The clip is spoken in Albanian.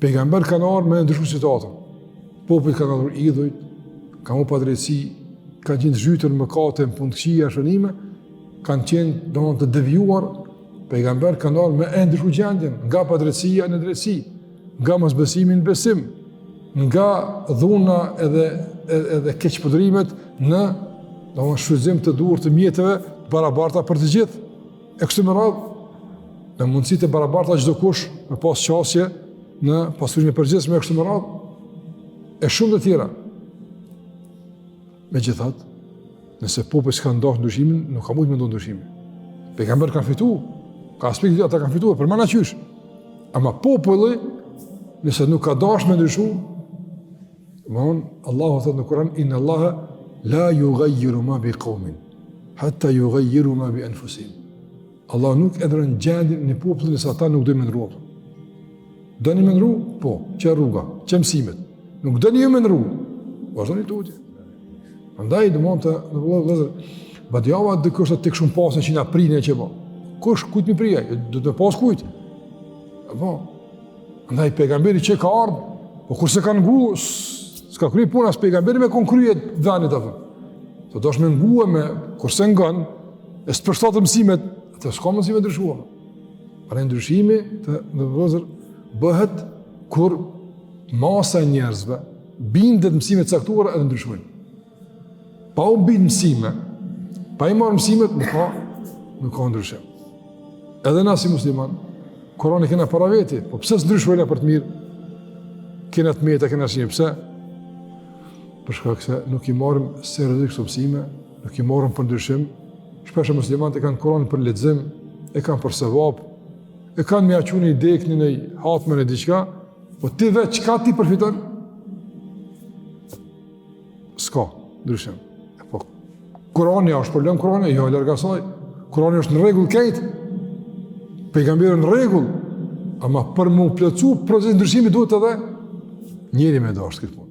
Pejgamber kanë ardhur me ndryshu situatën. Popujt kanë ardhur idhujt, kanë u padrejtësi, kanë qenë zhytur në mëkate, në punësia, shënime, kanë qenë domosdoshmë të devijuar. Pejgamber kanë ardhur me ndryshu gjendjen, nga padrejtësia në drejtësi, nga mosbesimi në besim, nga dhuna edhe keqpërdorimet në shfrytëzim të duhur të mjeteve barabarta për të gjithë. E kështu me radhë, në mundësitë e barabarta çdo kush me pas qasje në pasurinë e përgjithshme e kështu me radhë, e shumë të tjera. Megjithatë, nëse populli s'ka ndonë ndryshimin, nuk ka mujtë me ndonë ndryshimin. Pejgamber kanë fituar, ka aspekte ata kanë fituar, për mana qysh. Ama populli, nëse nuk ka dash me ndryshu, Allahu thot në Kur'an, inna Allaha la yughayyiru ma bi qaumin hatta yughayyiru ma bi anfusihim. Allah nuk e ndron gjendjen në popullin nëse ata nuk dojnë me ndrua. Doni me ndru? Po, që rruga, që mësimet. Nuk doni ju me ndru, vazhdoni tutje. Andaj domon të vëllezër, badjava dikush të tek shumë pasën që na prinë që po. Kush kujt më prija? Do të pas kujt. Po. Andaj pejgamberi që ka ardhur, po kurse kanë ngu, s'ka kryer puna as pejgamberi me konkryet dhanit apo. Do dosh me ngue me kurse ngon, e s'përshtatë mësimet, atë s'ka mundësi me ndryshuar. Pra ndryshimi të vëllezër bëhet kur masa e njerëzve bindet mësimet caktuara edhe ndryshojnë. Pa u bind mësime, pa i marrë mësimet, nuk ka ndryshim. Edhe na si musliman, Kurani kena para veti, po pse s'ndryshojnë për të mirë? Kena të meta, kena shinje, pse? Për shkak se nuk i marrim seriozisht këto mësime, nuk i marrim për ndryshim. Shpesh muslimanët e kanë Kur'anin për lexim, e kanë për sevap, e kanë me aquni i deknin e hatmën e diçka, po ti vetë çka ti përfiton? S'ka ndryshim. Po Kur'ani është problem Kur'ani, jo larg asaj. Kur'ani është në rregull këtej. Pejgamberi në rregull, ama për më plotsu proces ndryshimi duhet edhe njëri me dashur këtë punë.